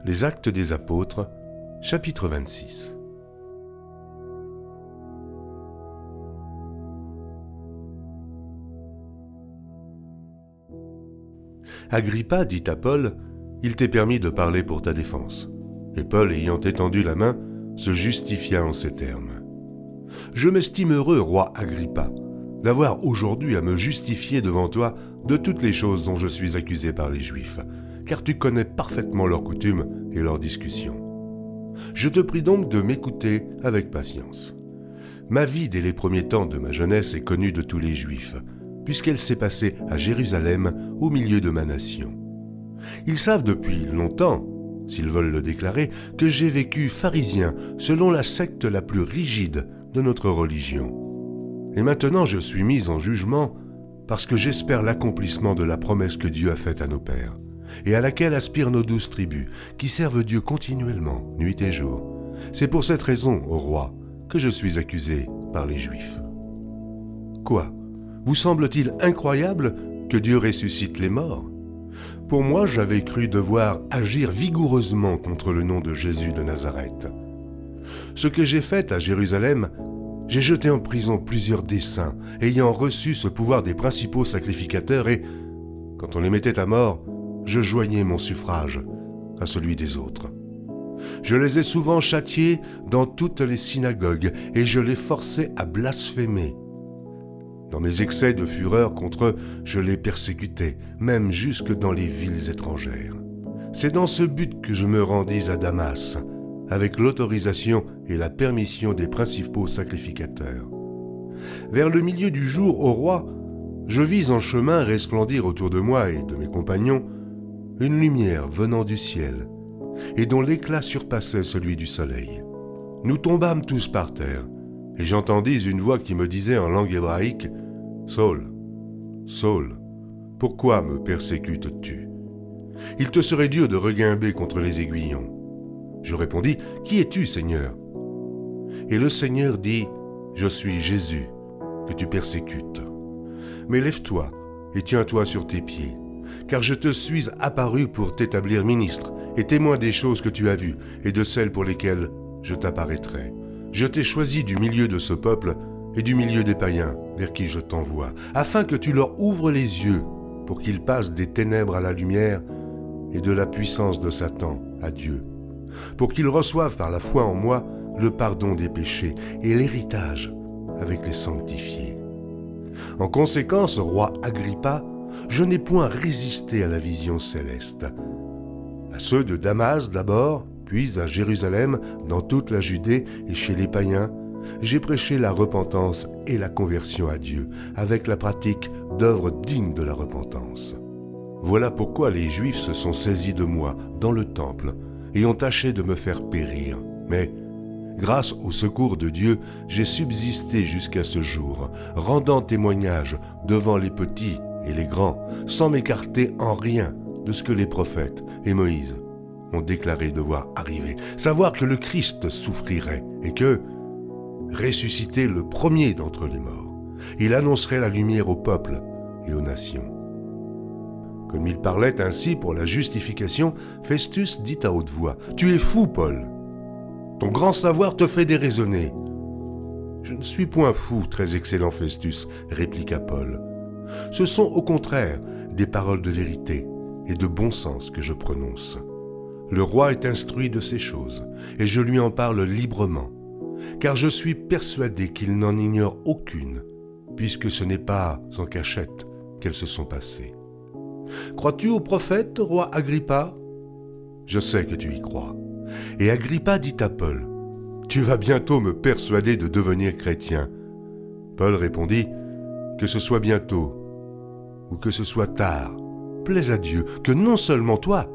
Les Actes des Apôtres, chapitre 26. Agrippa dit à Paul, « Il t'est permis de parler pour ta défense. » Et Paul, ayant étendu la main, se justifia en ces termes. « Je m'estime heureux, roi Agrippa, d'avoir aujourd'hui à me justifier devant toi de toutes les choses dont je suis accusé par les Juifs, car tu connais parfaitement leurs coutumes et leurs discussions. Je te prie donc de m'écouter avec patience. Ma vie dès les premiers temps de ma jeunesse est connue de tous les Juifs, puisqu'elle s'est passée à Jérusalem au milieu de ma nation. Ils savent depuis longtemps, s'ils veulent le déclarer, que j'ai vécu pharisien selon la secte la plus rigide de notre religion. Et maintenant je suis mis en jugement parce que j'espère l'accomplissement de la promesse que Dieu a faite à nos pères, et à laquelle aspirent nos 12 tribus, qui servent Dieu continuellement, nuit et jour. C'est pour cette raison, ô roi, que je suis accusé par les Juifs. Quoi ? Vous semble-t-il incroyable que Dieu ressuscite les morts ? Pour moi, j'avais cru devoir agir vigoureusement contre le nom de Jésus de Nazareth. Ce que j'ai fait à Jérusalem, j'ai jeté en prison plusieurs des saints, ayant reçu ce pouvoir des principaux sacrificateurs, et, quand on les mettait à mort, je joignais mon suffrage à celui des autres. Je les ai souvent châtiés dans toutes les synagogues, et je les forçais à blasphémer. Dans mes excès de fureur contre eux, je les persécutais, même jusque dans les villes étrangères. C'est dans ce but que je me rendis à Damas, avec l'autorisation et la permission des principaux sacrificateurs. Vers le milieu du jour, ô roi, je vis en chemin resplendir autour de moi et de mes compagnons une lumière venant du ciel, et dont l'éclat surpassait celui du soleil. Nous tombâmes tous par terre, et j'entendis une voix qui me disait en langue hébraïque, « Saul, Saul, pourquoi me persécutes-tu ? Il te serait dur de reguimber contre les aiguillons. » Je répondis, « Qui es-tu, Seigneur ?» Et le Seigneur dit, « Je suis Jésus, que tu persécutes. Mais lève-toi et tiens-toi sur tes pieds, car je te suis apparu pour t'établir ministre et témoin des choses que tu as vues et de celles pour lesquelles je t'apparaîtrai. Je t'ai choisi du milieu de ce peuple et du milieu des païens vers qui je t'envoie, afin que tu leur ouvres les yeux pour qu'ils passent des ténèbres à la lumière et de la puissance de Satan à Dieu, pour qu'ils reçoivent par la foi en moi le pardon des péchés et l'héritage avec les sanctifiés. En conséquence, roi Agrippa, je n'ai point résisté à la vision céleste. À ceux de Damas d'abord, puis à Jérusalem, dans toute la Judée et chez les païens, j'ai prêché la repentance et la conversion à Dieu, avec la pratique d'œuvres dignes de la repentance. Voilà pourquoi les Juifs se sont saisis de moi dans le temple et ont tâché de me faire périr. Mais, grâce au secours de Dieu, j'ai subsisté jusqu'à ce jour, rendant témoignage devant les petits et les grands, sans m'écarter en rien de ce que les prophètes et Moïse ont déclaré devoir arriver, savoir que le Christ souffrirait et que, ressuscité le premier d'entre les morts, il annoncerait la lumière au peuple et aux nations. Comme il parlait ainsi pour la justification, Festus dit à haute voix, « Tu es fou, Paul. Ton grand savoir te fait déraisonner. » « Je ne suis point fou, très excellent Festus, répliqua Paul. Ce sont au contraire des paroles de vérité et de bon sens que je prononce. Le roi est instruit de ces choses, et je lui en parle librement, car je suis persuadé qu'il n'en ignore aucune, puisque ce n'est pas en cachette qu'elles se sont passées. Crois-tu au prophète, roi Agrippa ? Je sais que tu y crois. Et Agrippa dit à Paul, « Tu vas bientôt me persuader de devenir chrétien. » Paul répondit, « Que ce soit bientôt, ou que ce soit tard, plaise à Dieu que non seulement toi,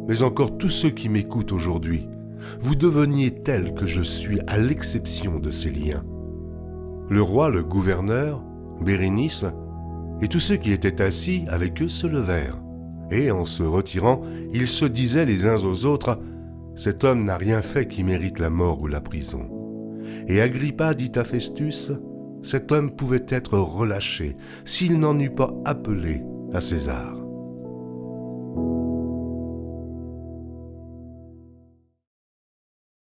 mais encore tous ceux qui m'écoutent aujourd'hui, vous deveniez tels que je suis à l'exception de ces liens. » Le roi, le gouverneur, Bérénice, et tous ceux qui étaient assis avec eux se levèrent, et en se retirant, ils se disaient les uns aux autres, « Cet homme n'a rien fait qui mérite la mort ou la prison. » Et Agrippa dit à Festus, « Cet homme pouvait être relâché s'il n'en eût pas appelé à César. »